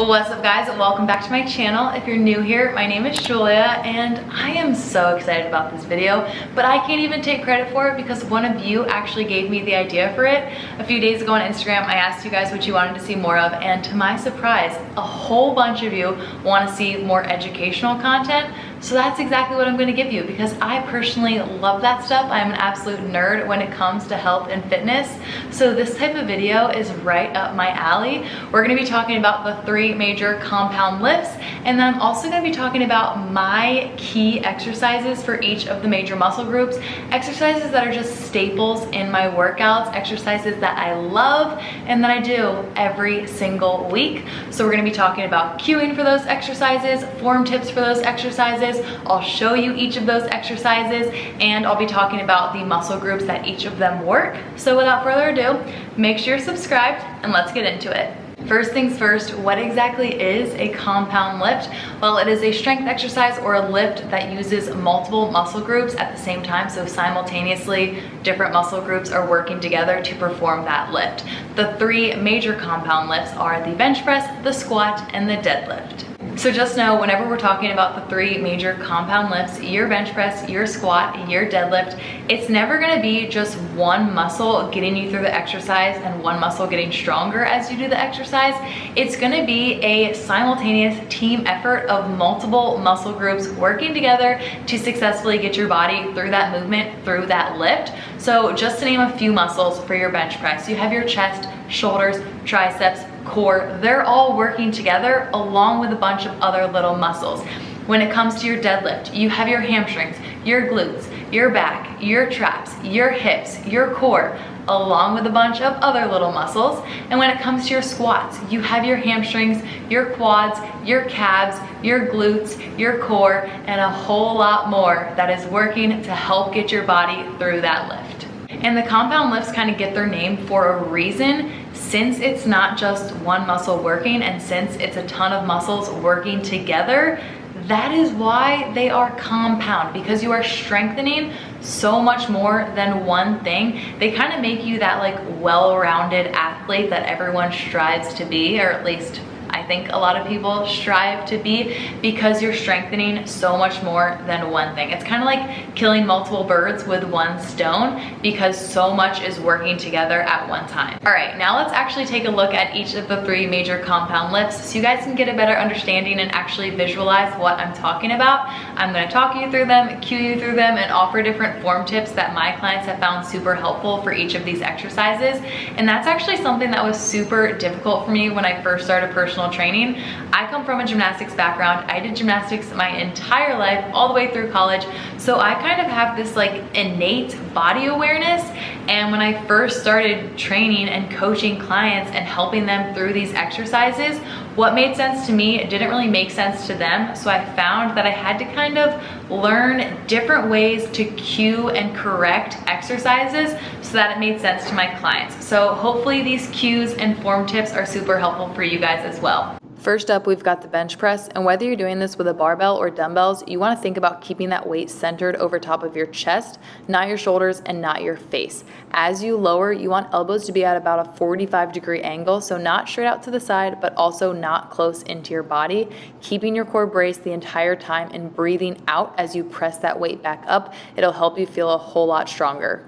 What's up, guys? Welcome back to my channel. If you're new here, my name is Julia and I am so excited about this video, but I can't even take credit for it because one of you actually gave me the idea for it. A few days ago on Instagram, I asked you guys what you wanted to see more of, and to my surprise, a whole bunch of you want to see more educational content. So that's exactly what I'm going to give you because I personally love that stuff. I'm an absolute nerd when it comes to health and fitness. So this type of video is right up my alley. We're going to be talking about the 3 major compound lifts, and then I'm also going to be talking about my key exercises for each of the major muscle groups, exercises that are just staples in my workouts, exercises that I love and that I do every single week. So we're going to be talking about cueing for those exercises, form tips for those exercises. I'll show you each of those exercises, and I'll be talking about the muscle groups that each of them work. So without further ado, make sure you're subscribed and let's get into it. First things first, what exactly is a compound lift? Well, it is a strength exercise or a lift that uses multiple muscle groups at the same time. So simultaneously, different muscle groups are working together to perform that lift. The 3 major compound lifts are the bench press, the squat, and the deadlift. So just know, whenever we're talking about the 3 major compound lifts, your bench press, your squat, your deadlift, it's never gonna be just one muscle getting you through the exercise and one muscle getting stronger as you do the exercise. It's gonna be a simultaneous team effort of multiple muscle groups working together to successfully get your body through that movement, through that lift. So just to name a few muscles for your bench press, you have your chest, shoulders, triceps, core. They're all working together along with a bunch of other little muscles. When it comes to your deadlift, you have your hamstrings, your glutes, your back, your traps, your hips, your core, along with a bunch of other little muscles. And when it comes to your squats, you have your hamstrings, your quads, your calves, your glutes, your core, and a whole lot more that is working to help get your body through that lift. And the compound lifts kind of get their name for a reason. Since it's not just one muscle working, and since it's a ton of muscles working together, that is why they are compound, because you are strengthening so much more than one thing. They kind of make you that like well-rounded athlete that everyone strives to be, or at least I think a lot of people strive to be, because you're strengthening so much more than one thing. It's kind of like killing multiple birds with one stone, because so much is working together at one time. All right, now let's actually take a look at each of the 3 major compound lifts so you guys can get a better understanding and actually visualize what I'm talking about. I'm going to talk you through them, cue you through them, and offer different form tips that my clients have found super helpful for each of these exercises. And that's actually something that was super difficult for me when I first started personal training. I come from a gymnastics background. I did gymnastics my entire life, all the way through college. So I kind of have this like innate body awareness. And when I first started training and coaching clients and helping them through these exercises, what made sense to me didn't really make sense to them. So I found that I had to kind of learn different ways to cue and correct exercises so that it made sense to my clients. So hopefully these cues and form tips are super helpful for you guys as well. First up, we've got the bench press, and whether you're doing this with a barbell or dumbbells, you want to think about keeping that weight centered over top of your chest, not your shoulders and not your face. As you lower, you want elbows to be at about a 45-degree angle, so not straight out to the side, but also not close into your body, keeping your core braced the entire time and breathing out as you press that weight back up. It'll help you feel a whole lot stronger.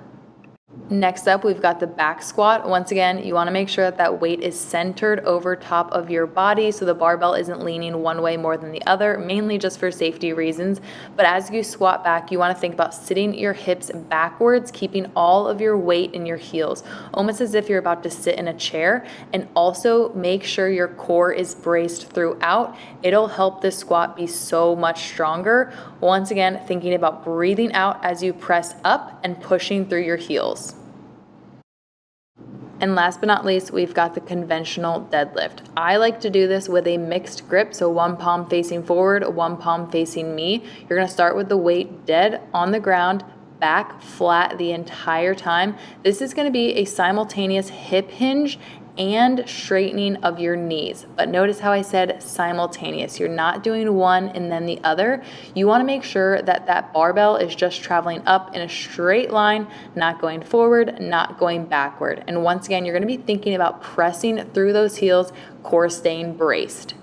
Next up, we've got the back squat. Once again, you want to make sure that that weight is centered over top of your body so the barbell isn't leaning one way more than the other, mainly just for safety reasons. But as you squat back, you want to think about sitting your hips backwards, keeping all of your weight in your heels, almost as if you're about to sit in a chair. And also make sure your core is braced throughout. It'll help this squat be so much stronger. Once again, thinking about breathing out as you press up and pushing through your heels. And last but not least, we've got the conventional deadlift. I like to do this with a mixed grip, so one palm facing forward, one palm facing me. You're gonna start with the weight dead on the ground, back flat the entire time. This is gonna be a simultaneous hip hinge and straightening of your knees. But notice how I said simultaneous. You're not doing one and then the other. You want to make sure that that barbell is just traveling up in a straight line, not going forward, not going backward. And once again, you're going to be thinking about pressing through those heels, core staying braced.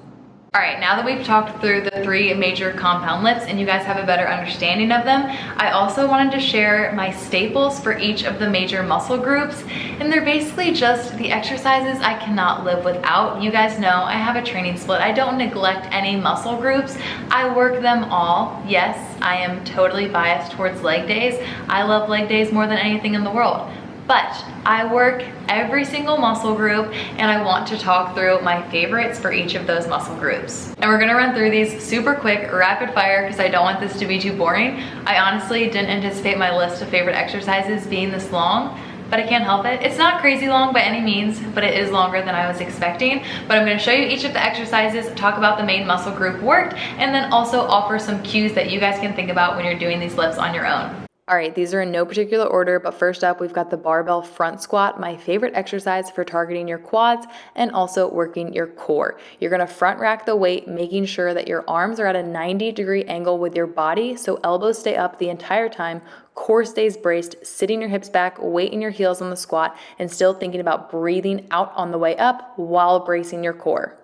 All right, now that we've talked through the 3 major compound lifts and you guys have a better understanding of them, I also wanted to share my staples for each of the major muscle groups. And they're basically just the exercises I cannot live without. You guys know I have a training split. I don't neglect any muscle groups. I work them all. Yes, I am totally biased towards leg days. I love leg days more than anything in the world. But I work every single muscle group and I want to talk through my favorites for each of those muscle groups. And we're gonna run through these super quick, rapid fire, because I don't want this to be too boring. I honestly didn't anticipate my list of favorite exercises being this long, but I can't help it. It's not crazy long by any means, but it is longer than I was expecting. But I'm gonna show you each of the exercises, talk about the main muscle group worked, and then also offer some cues that you guys can think about when you're doing these lifts on your own. All right, these are in no particular order, but first up, we've got the barbell front squat, my favorite exercise for targeting your quads and also working your core. You're gonna front rack the weight, making sure that your arms are at a 90-degree angle with your body, so elbows stay up the entire time, core stays braced, sitting your hips back, weight in your heels on the squat, and still thinking about breathing out on the way up while bracing your core.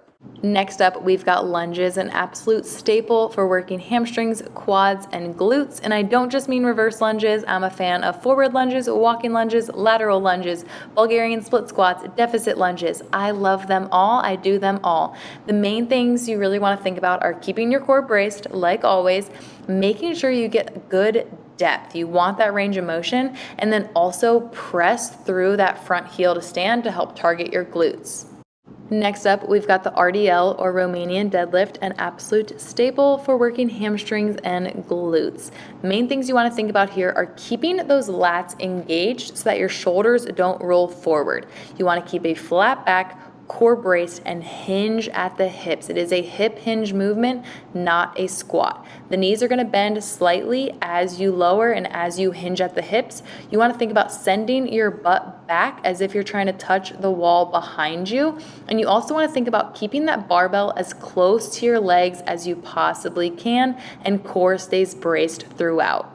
Next up, we've got lunges, an absolute staple for working hamstrings, quads, and glutes. And I don't just mean reverse lunges. I'm a fan of forward lunges, walking lunges, lateral lunges, Bulgarian split squats, deficit lunges. I love them all. I do them all. The main things you really want to think about are keeping your core braced, like always, making sure you get good depth. You want that range of motion, and then also press through that front heel to stand to help target your glutes. Next up, we've got the RDL or Romanian deadlift, an absolute staple for working hamstrings and glutes. Main things you want to think about here are keeping those lats engaged so that your shoulders don't roll forward. You want to keep a flat back, core braced, and hinge at the hips. It is a hip hinge movement, not a squat. The knees are going to bend slightly as you lower and as you hinge at the hips. You want to think about sending your butt back as if you're trying to touch the wall behind you. And you also want to think about keeping that barbell as close to your legs as you possibly can, and core stays braced throughout.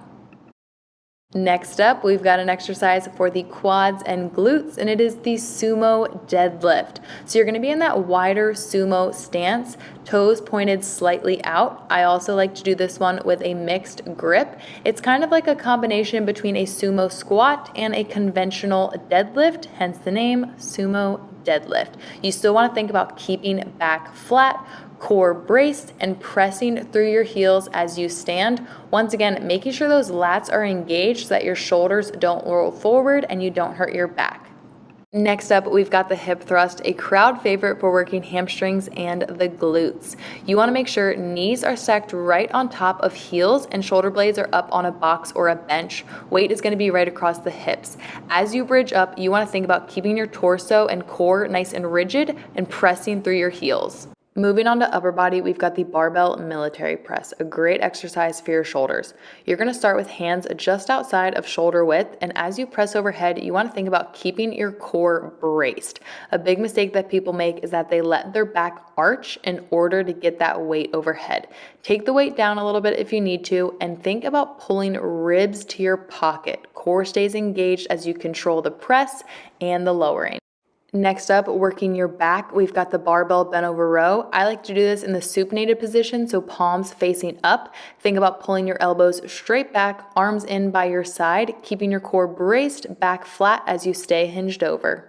Next up, we've got an exercise for the quads and glutes, and it is the sumo deadlift. So you're gonna be in that wider sumo stance, toes pointed slightly out. I also like to do this one with a mixed grip. It's kind of like a combination between a sumo squat and a conventional deadlift, hence the name sumo deadlift. You still wanna think about keeping back flat, core braced, and pressing through your heels as you stand. Once again, making sure those lats are engaged so that your shoulders don't roll forward and you don't hurt your back. Next up, we've got the hip thrust, a crowd favorite for working hamstrings and the glutes. You want to make sure knees are stacked right on top of heels and shoulder blades are up on a box or a bench. Weight is going to be right across the hips. As you bridge up, you want to think about keeping your torso and core nice and rigid and pressing through your heels. Moving on to upper body, we've got the barbell military press, a great exercise for your shoulders. You're going to start with hands just outside of shoulder width, and as you press overhead, you want to think about keeping your core braced. A big mistake that people make is that they let their back arch in order to get that weight overhead. Take the weight down a little bit if you need to, and think about pulling ribs to your pocket. Core stays engaged as you control the press and the lowering. Next up, working your back, we've got the barbell bent over row. I like to do this in the supinated position, so palms facing up. Think about pulling your elbows straight back, arms in by your side, keeping your core braced, back flat as you stay hinged over.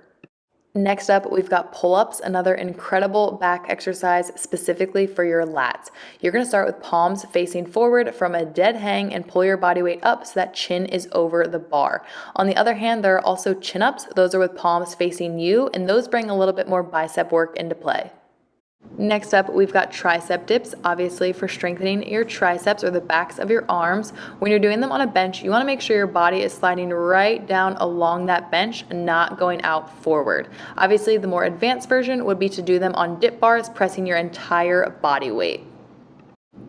Next up, we've got pull-ups, another incredible back exercise specifically for your lats. You're going to start with palms facing forward from a dead hang and pull your body weight up so that chin is over the bar. On the other hand, there are also chin-ups. Those are with palms facing you, and those bring a little bit more bicep work into play. Next up, we've got tricep dips, obviously for strengthening your triceps or the backs of your arms. When you're doing them on a bench, you want to make sure your body is sliding right down along that bench, not going out forward. Obviously, the more advanced version would be to do them on dip bars, pressing your entire body weight.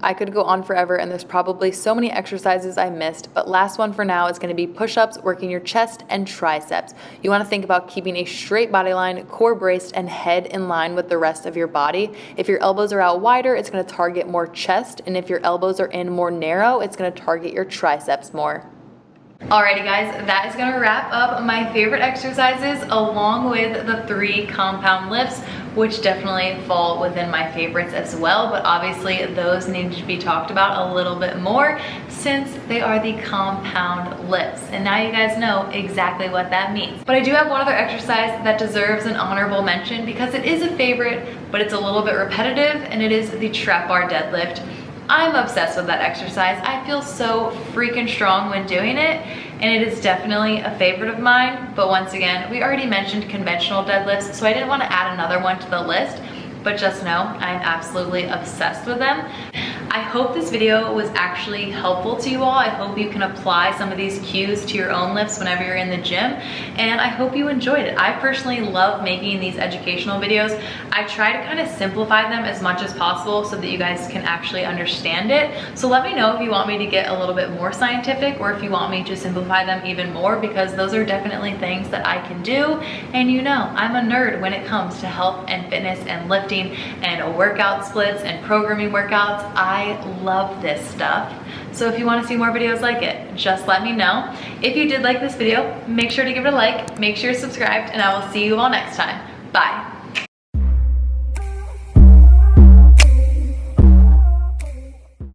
I could go on forever, and there's probably so many exercises I missed, but last one for now is going to be push-ups, working your chest and triceps. You want to think about keeping a straight body line, core braced, and head in line with the rest of your body. If your elbows are out wider, it's going to target more chest, and if your elbows are in more narrow, it's going to target your triceps more. Alrighty guys, that is gonna wrap up my favorite exercises along with the 3 compound lifts, which definitely fall within my favorites as well, but obviously those need to be talked about a little bit more since they are the compound lifts. And now you guys know exactly what that means. But I do have one other exercise that deserves an honorable mention because it is a favorite, but it's a little bit repetitive, and it is the trap bar deadlift. I'm obsessed with that exercise. I feel so freaking strong when doing it, and it is definitely a favorite of mine. But once again, we already mentioned conventional deadlifts, so I didn't want to add another one to the list, but just know I'm absolutely obsessed with them. I hope this video was actually helpful to you all. I hope you can apply some of these cues to your own lifts whenever you're in the gym, and I hope you enjoyed it. I personally love making these educational videos. I try to kind of simplify them as much as possible so that you guys can actually understand it. So let me know if you want me to get a little bit more scientific or if you want me to simplify them even more, because those are definitely things that I can do. And you know, I'm a nerd when it comes to health and fitness and lifting and workout splits and programming workouts. I love this stuff. So if you want to see more videos like it, just let me know. If you did like this video, make sure to give it a like, make sure you're subscribed, and I will see you all next time. Bye.